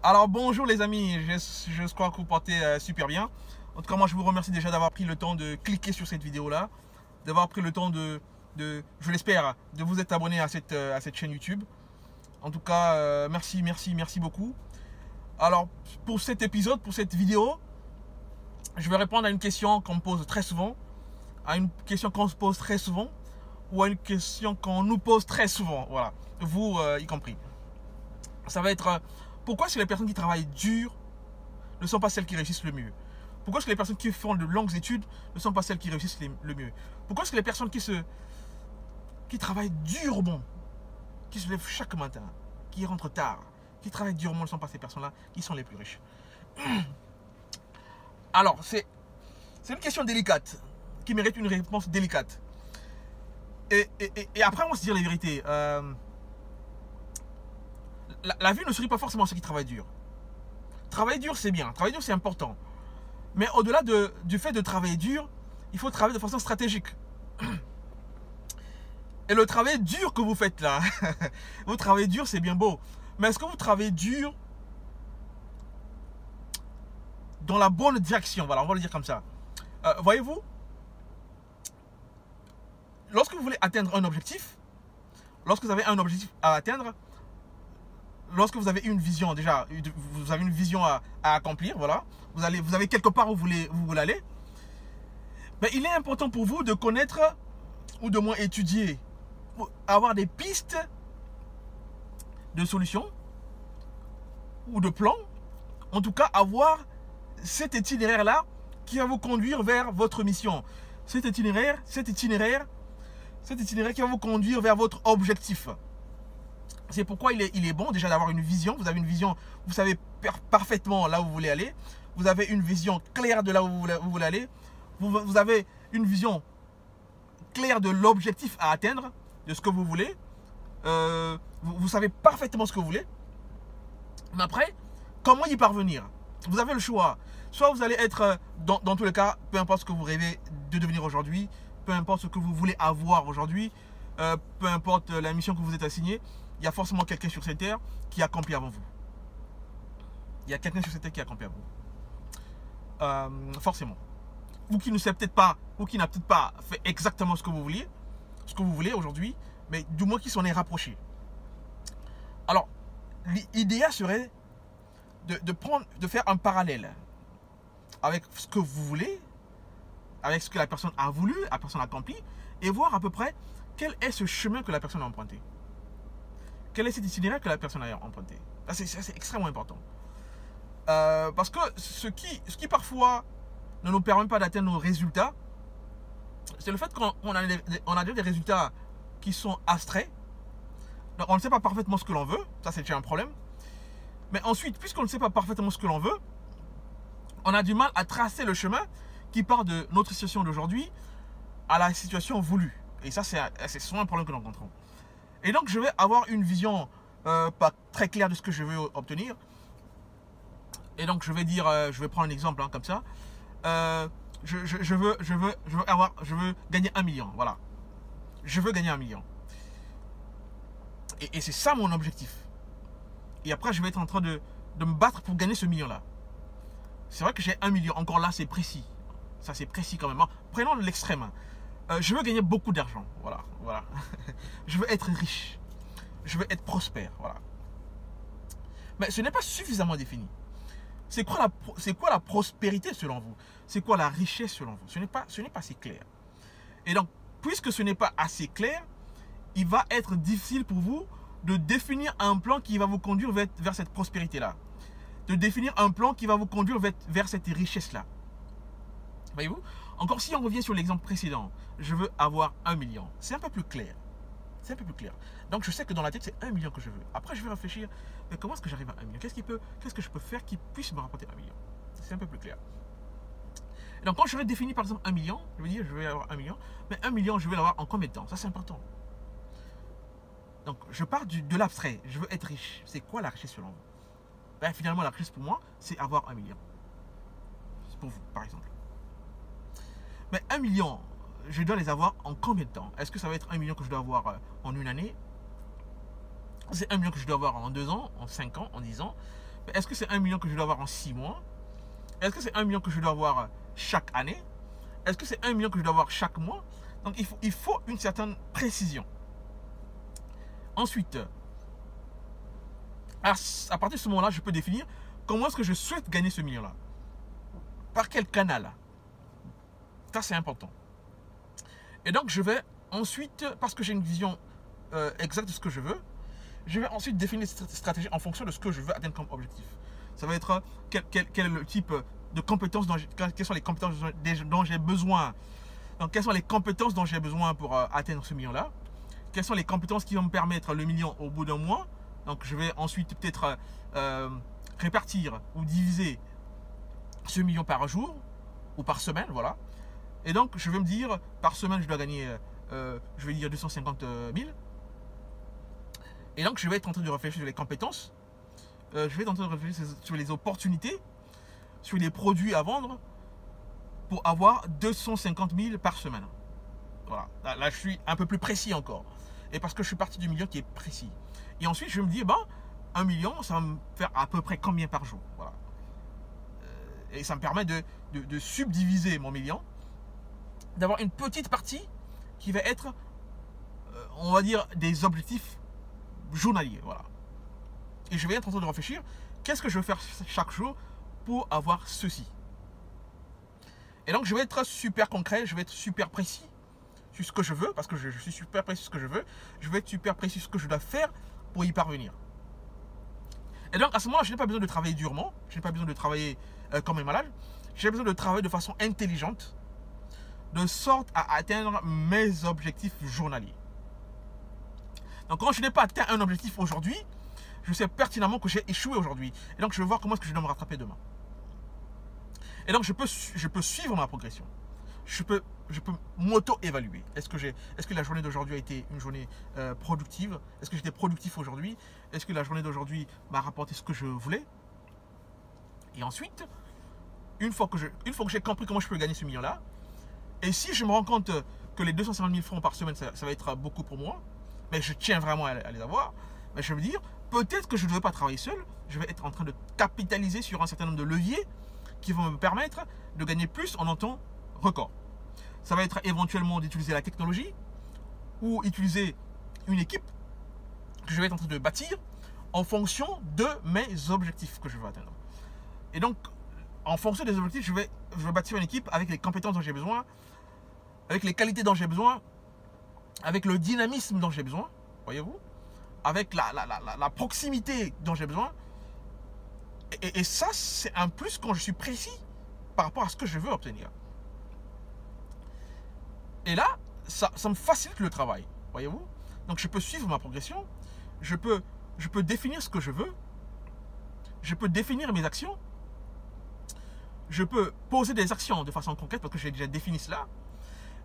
Alors bonjour les amis, je crois que vous portez super bien. En tout cas moi je vous remercie déjà d'avoir pris le temps de cliquer sur cette vidéo là, d'avoir pris le temps je l'espère, de vous être abonné à cette chaîne YouTube. En tout cas merci beaucoup. Alors pour cet épisode, pour cette vidéo, je vais répondre à une question qu'on me pose très souvent, à une question qu'on se pose très souvent, ou à une question qu'on nous pose très souvent, voilà, vous y compris. Ça va être pourquoi est-ce que les personnes qui travaillent dur ne sont pas celles qui réussissent le mieux? Pourquoi est-ce que les personnes qui font de longues études ne sont pas celles qui réussissent le mieux? Pourquoi est-ce que les personnes qui travaillent durement, qui se lèvent chaque matin, qui rentrent tard, qui travaillent durement ne sont pas ces personnes-là qui sont les plus riches? Alors, c'est une question délicate, qui mérite une réponse délicate. Et après, on va se dire les vérités. La vie ne sourit pas forcément à ceux qui travaillent dur. Travailler dur, c'est bien. Travailler dur, c'est important. Mais au-delà du fait de travailler dur, il faut travailler de façon stratégique. Et le travail dur que vous faites là, vous travaillez dur, c'est bien beau. Mais est-ce que vous travaillez dur dans la bonne direction? Voilà, on va le dire comme ça. Voyez-vous, lorsque vous voulez atteindre un objectif, lorsque vous avez un objectif à atteindre, lorsque vous avez une vision, déjà, vous avez une vision à accomplir, voilà, vous avez quelque part où vous voulez aller, mais il est important pour vous de connaître, ou de moins étudier, avoir des pistes de solutions, ou de plans, en tout cas avoir cet itinéraire-là qui va vous conduire vers votre mission. Cet itinéraire qui va vous conduire vers votre objectif. C'est pourquoi il est bon déjà d'avoir une vision. Vous avez une vision, vous savez parfaitement là où vous voulez aller. Vous avez une vision claire de là où vous voulez aller. Vous avez une vision claire de l'objectif à atteindre, de ce que vous voulez. Vous savez parfaitement ce que vous voulez. Mais après, comment y parvenir? Vous avez le choix. Soit vous allez être, dans tous les cas, peu importe ce que vous rêvez de devenir aujourd'hui, peu importe ce que vous voulez avoir aujourd'hui, peu importe la mission que vous êtes assignée, il y a forcément quelqu'un sur cette terre qui accomplit avant vous. Il y a quelqu'un sur cette terre qui accomplit avant vous. Forcément. Ou qui ne sait peut-être pas, ou qui n'a peut-être pas fait exactement ce que vous voulez aujourd'hui, mais du moins qui s'en est rapproché. Alors, l'idéal serait de faire un parallèle avec ce que vous voulez, avec ce que la personne a voulu, la personne a accompli, et voir à peu près quel est ce chemin que la personne a emprunté. Quel est cet itinéraire que la personne a emprunté? C'est extrêmement important. Parce que ce qui parfois ne nous permet pas d'atteindre nos résultats, c'est le fait qu'on a déjà des résultats qui sont abstraits. Donc on ne sait pas parfaitement ce que l'on veut, ça c'est déjà un problème. Mais ensuite, puisqu'on ne sait pas parfaitement ce que l'on veut, on a du mal à tracer le chemin qui part de notre situation d'aujourd'hui à la situation voulue. Et ça, c'est souvent un problème que nous rencontrons. Et donc, je vais avoir une vision pas très claire de ce que je veux obtenir. Et donc, je vais prendre un exemple comme ça. Je veux gagner 1 million. Voilà. Je veux gagner 1 million. Et c'est ça mon objectif. Et après, je vais être en train de me battre pour gagner ce million-là. C'est vrai que j'ai 1 million. Encore là, c'est précis. Ça, c'est précis quand même. Prenons l'extrême. Je veux gagner beaucoup d'argent. Voilà. Je veux être riche. Je veux être prospère. Voilà. Mais ce n'est pas suffisamment défini. C'est quoi la prospérité selon vous? C'est quoi la richesse selon vous? Ce n'est pas assez clair. Et donc, puisque ce n'est pas assez clair, il va être difficile pour vous de définir un plan qui va vous conduire vers cette prospérité-là. De définir un plan qui va vous conduire vers cette richesse-là. Voyez-vous? Encore si on revient sur l'exemple précédent, je veux avoir 1 million. C'est un peu plus clair. C'est un peu plus clair. Donc je sais que dans la tête, c'est 1 million que je veux. Après, je vais réfléchir, mais comment est-ce que j'arrive à 1 million? Qu'est-ce que je peux faire qui puisse me rapporter 1 million? C'est un peu plus clair. Et donc quand je vais définir par exemple 1 million, je vais dire je vais avoir 1 million, mais 1 million, je vais l'avoir en combien de temps? Ça, c'est important. Donc je pars de l'abstrait. Je veux être riche. C'est quoi la richesse selon vous? Ben, finalement, la richesse pour moi, c'est avoir 1 million. C'est pour vous, par exemple. Mais 1 million, je dois les avoir en combien de temps? Est-ce que ça va être 1 million que je dois avoir en une année? C'est 1 million que je dois avoir en 2 ans, en 5 ans, en 10 ans? Est-ce que c'est 1 million que je dois avoir en 6 mois? Est-ce que c'est 1 million que je dois avoir chaque année? Est-ce que c'est 1 million que je dois avoir chaque mois? Donc il faut une certaine précision. Ensuite, à partir de ce moment-là, je peux définir comment est-ce que je souhaite gagner ce million-là. Par quel canal? Ça, c'est important. Et donc, je vais ensuite, parce que j'ai une vision exacte de ce que je veux, je vais ensuite définir cette stratégie en fonction de ce que je veux atteindre comme objectif. Ça va être quel est le type de compétences, quelles sont les compétences dont j'ai besoin. Donc, quelles sont les compétences dont j'ai besoin pour atteindre ce million-là? Quelles sont les compétences qui vont me permettre le million au bout d'un mois? Donc, je vais ensuite peut-être répartir ou diviser ce million par jour ou par semaine, voilà. Et donc, je vais me dire, par semaine, je dois gagner, je vais dire 250 000. Et donc, je vais être en train de réfléchir sur les compétences. Je vais être en train de réfléchir sur les opportunités, sur les produits à vendre pour avoir 250 000 par semaine. Voilà. Là, je suis un peu plus précis encore. Et parce que je suis parti du million qui est précis. Et ensuite, je me dis, 1 million, ça va me faire à peu près combien par jour? Voilà. Et ça me permet de subdiviser mon million, d'avoir une petite partie qui va être, on va dire, des objectifs journaliers. Voilà. Et je vais être en train de réfléchir, qu'est-ce que je vais faire chaque jour pour avoir ceci? Et donc, je vais être super concret, je vais être super précis sur ce que je veux, parce que je suis super précis sur ce que je veux. Je vais être super précis sur ce que je dois faire pour y parvenir. Et donc, à ce moment-là, je n'ai pas besoin de travailler durement, je n'ai pas besoin de travailler comme un malade. J'ai besoin de travailler de façon intelligente, de sorte à atteindre mes objectifs journaliers. Donc, quand je n'ai pas atteint un objectif aujourd'hui, je sais pertinemment que j'ai échoué aujourd'hui. Et donc, je vais voir comment est-ce que je dois me rattraper demain. Et donc, je peux suivre ma progression. Je peux m'auto-évaluer. Est-ce que la journée d'aujourd'hui a été une journée productive? Est-ce que j'étais productif aujourd'hui? Est-ce que la journée d'aujourd'hui m'a rapporté ce que je voulais? Et ensuite, une fois que j'ai compris comment je peux gagner ce million-là, et si je me rends compte que les 250 000 francs par semaine, ça va être beaucoup pour moi, mais je tiens vraiment à les avoir, mais je vais me dire, peut-être que je ne devrais pas travailler seul, je vais être en train de capitaliser sur un certain nombre de leviers qui vont me permettre de gagner plus en un temps record. Ça va être éventuellement d'utiliser la technologie ou utiliser une équipe que je vais être en train de bâtir en fonction de mes objectifs que je veux atteindre. Et donc, en fonction des objectifs, je vais bâtir une équipe avec les compétences dont j'ai besoin, avec les qualités dont j'ai besoin, avec le dynamisme dont j'ai besoin, voyez-vous, avec la proximité dont j'ai besoin. Et ça, c'est un plus quand je suis précis par rapport à ce que je veux obtenir. Et là, ça me facilite le travail, voyez-vous. Donc, je peux suivre ma progression, je peux définir ce que je veux, je peux définir mes actions, je peux poser des actions de façon concrète parce que j'ai déjà défini cela.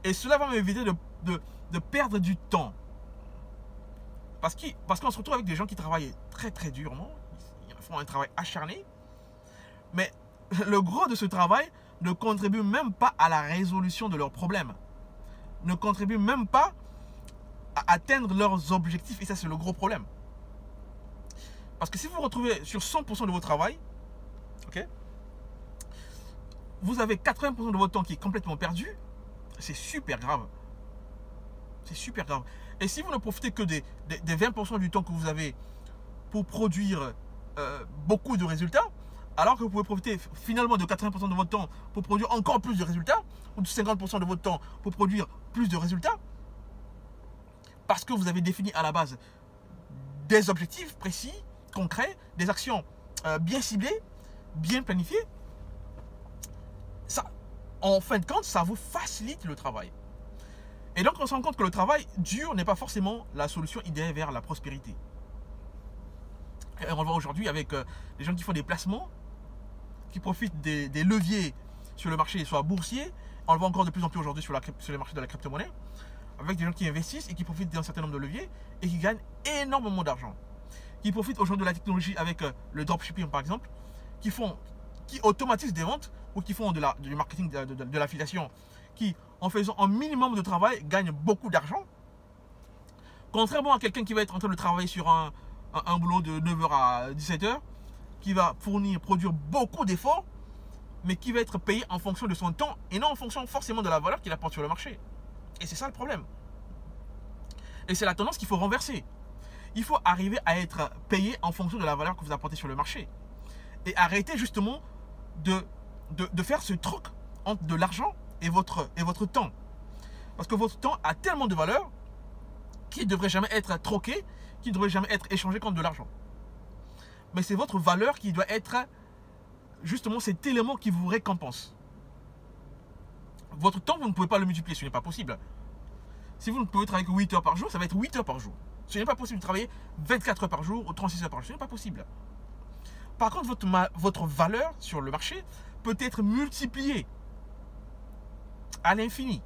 Et cela va m'éviter de perdre du temps. Parce qu'on se retrouve avec des gens qui travaillent très très durement, ils font un travail acharné, mais le gros de ce travail ne contribue même pas à la résolution de leurs problèmes, ne contribue même pas à atteindre leurs objectifs, et ça c'est le gros problème. Parce que si vous vous retrouvez sur 100% de votre travail, ok, vous avez 80% de votre temps qui est complètement perdu, c'est super grave. C'est super grave. Et si vous ne profitez que des 20% du temps que vous avez pour produire beaucoup de résultats, alors que vous pouvez profiter finalement de 80% de votre temps pour produire encore plus de résultats, ou de 50% de votre temps pour produire plus de résultats, parce que vous avez défini à la base des objectifs précis, concrets, des actions bien ciblées, bien planifiées, ça, en fin de compte, ça vous facilite le travail. Et donc, on se rend compte que le travail dur n'est pas forcément la solution idéale vers la prospérité. Et on le voit aujourd'hui avec les gens qui font des placements, qui profitent des leviers sur le marché, soit boursier. On le voit encore de plus en plus aujourd'hui sur les marchés de la crypto-monnaie, avec des gens qui investissent et qui profitent d'un certain nombre de leviers et qui gagnent énormément d'argent. Qui profitent aujourd'hui de la technologie avec le dropshipping, par exemple, qui automatisent des ventes ou qui font du marketing, de l'affiliation, qui, en faisant un minimum de travail, gagnent beaucoup d'argent. Contrairement à quelqu'un qui va être en train de travailler sur un boulot de 9h à 17h, qui va produire beaucoup d'efforts, mais qui va être payé en fonction de son temps et non en fonction forcément de la valeur qu'il apporte sur le marché. Et c'est ça le problème. Et c'est la tendance qu'il faut renverser. Il faut arriver à être payé en fonction de la valeur que vous apportez sur le marché. Et arrêter justement de faire ce truc entre de l'argent et votre temps. Parce que votre temps a tellement de valeur qu'il ne devrait jamais être troqué, qu'il ne devrait jamais être échangé contre de l'argent. Mais c'est votre valeur qui doit être justement cet élément qui vous récompense. Votre temps, vous ne pouvez pas le multiplier, ce n'est pas possible. Si vous ne pouvez travailler que 8 heures par jour, ça va être 8 heures par jour. Ce n'est pas possible de travailler 24 heures par jour ou 36 heures par jour, ce n'est pas possible. Par contre, votre valeur sur le marché peut être multipliée à l'infini.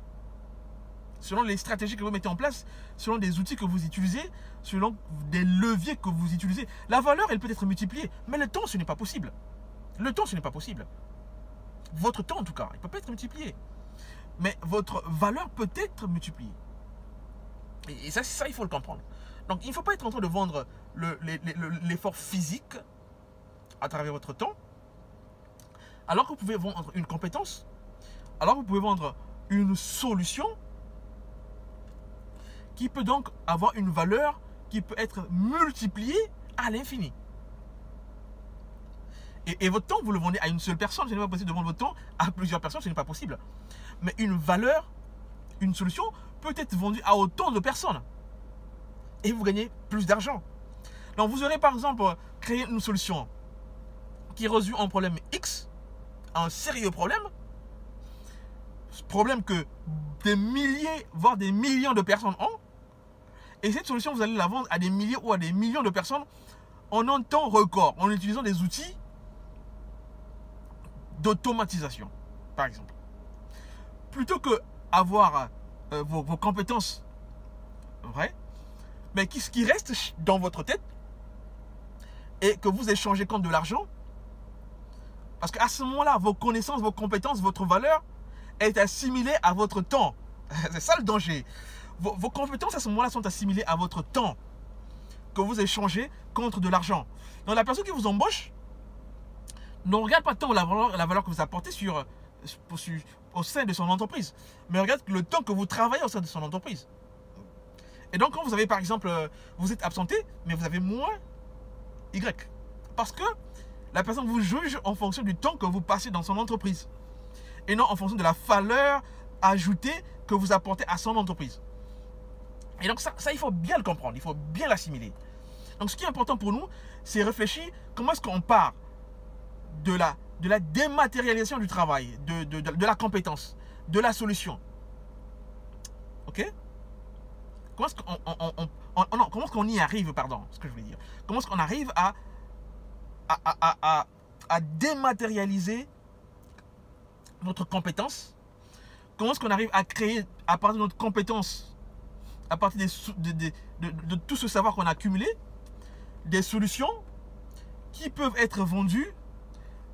Selon les stratégies que vous mettez en place, selon des outils que vous utilisez, selon des leviers que vous utilisez. La valeur, elle peut être multipliée, mais le temps, ce n'est pas possible. Le temps, ce n'est pas possible. Votre temps, en tout cas, il ne peut pas être multiplié. Mais votre valeur peut être multipliée. Et ça, il faut le comprendre. Donc, il ne faut pas être en train de vendre l'effort physique à travers votre temps, alors que vous pouvez vendre une compétence, alors que vous pouvez vendre une solution qui peut donc avoir une valeur qui peut être multipliée à l'infini. Et votre temps, vous le vendez à une seule personne. Ce n'est pas possible de vendre votre temps à plusieurs personnes, ce n'est pas possible. Mais une valeur, une solution peut être vendue à autant de personnes. Et vous gagnez plus d'argent. Donc vous aurez par exemple créé une solution qui résout un problème X, un sérieux problème. Problème que des milliers, voire des millions de personnes ont. Et cette solution, vous allez la vendre à des milliers ou à des millions de personnes en un temps record, en utilisant des outils d'automatisation, par exemple. Plutôt que avoir vos compétences vraies, mais ce qui reste dans votre tête et que vous échangez contre de l'argent, parce qu'à ce moment-là, vos connaissances, vos compétences, votre valeur est assimilée à votre temps. C'est ça le danger. Vos compétences à ce moment-là sont assimilées à votre temps que vous échangez contre de l'argent. Donc la personne qui vous embauche ne regarde pas tant la valeur que vous apportez au sein de son entreprise, mais regarde le temps que vous travaillez au sein de son entreprise. Et donc quand vous avez par exemple, vous êtes absenté, mais vous avez moins Y. Parce que la personne vous juge en fonction du temps que vous passez dans son entreprise. Et non en fonction de la valeur ajoutée que vous apportez à son entreprise. Et donc ça il faut bien le comprendre, il faut bien l'assimiler. Donc ce qui est important pour nous, c'est réfléchir comment est-ce qu'on part de la dématérialisation du travail, de la compétence, de la solution. Ok? Comment est-ce qu'on y arrive, pardon, ce que je voulais dire. Comment est-ce qu'on arrive à dématérialiser notre compétence? Comment est-ce qu'on arrive à créer, à partir de notre compétence, à partir de tout ce savoir qu'on a accumulé, des solutions qui peuvent être vendues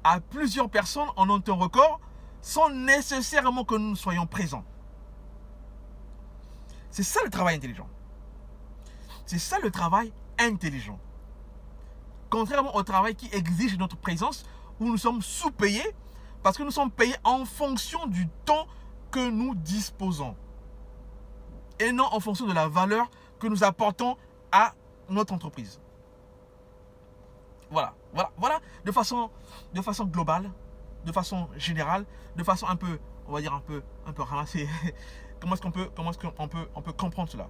à plusieurs personnes en un temps record sans nécessairement que nous soyons présents. C'est ça le travail intelligent. C'est ça le travail intelligent. Contrairement au travail qui exige notre présence, où nous sommes sous-payés, parce que nous sommes payés en fonction du temps que nous disposons. Et non en fonction de la valeur que nous apportons à notre entreprise. Voilà, de façon globale, de façon générale, de façon un peu, on va dire un peu ramassée. Comment est-ce qu'on peut comprendre cela?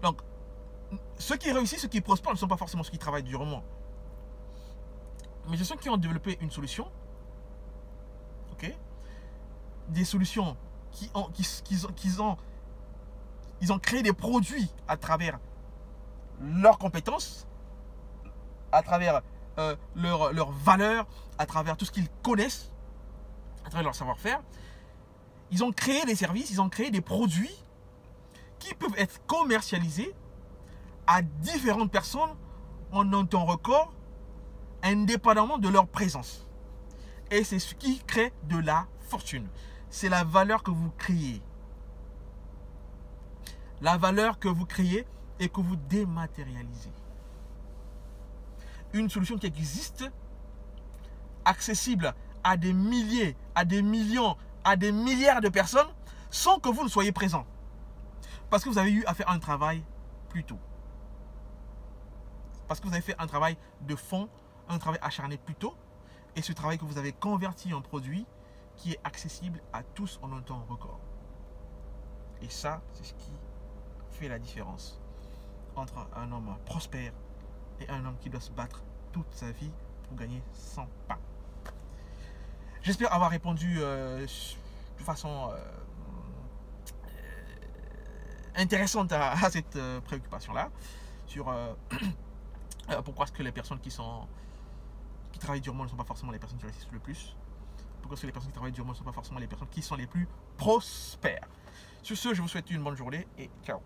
Donc, ceux qui réussissent, ceux qui prospèrent ne sont pas forcément ceux qui travaillent durement. Mais c'est ceux qui ont développé une solution, ok? Des solutions ils ont créé des produits à travers leurs compétences, à travers leurs valeurs, à travers tout ce qu'ils connaissent, à travers leur savoir-faire. Ils ont créé des services, ils ont créé des produits qui peuvent être commercialisés à différentes personnes en un temps record, indépendamment de leur présence. Et c'est ce qui crée de la fortune. C'est la valeur que vous créez. La valeur que vous créez et que vous dématérialisez. Une solution qui existe accessible à des milliers, à des millions, à des milliards de personnes sans que vous ne soyez présent. Parce que vous avez eu à faire un travail plus tôt. Parce que vous avez fait un travail de fond, un travail acharné plus tôt. Et ce travail que vous avez converti en produit qui est accessible à tous en un temps record. Et ça, c'est ce qui fait la différence entre un homme prospère et un homme qui doit se battre toute sa vie pour gagner 100 pains. J'espère avoir répondu de façon intéressante à cette préoccupation-là sur pourquoi est-ce que les personnes qui travaillent durement ne sont pas forcément les personnes qui réussissent le plus. Pourquoi est-ce que les personnes qui travaillent durement ne sont pas forcément les personnes qui sont les plus prospères. Sur ce, je vous souhaite une bonne journée et ciao.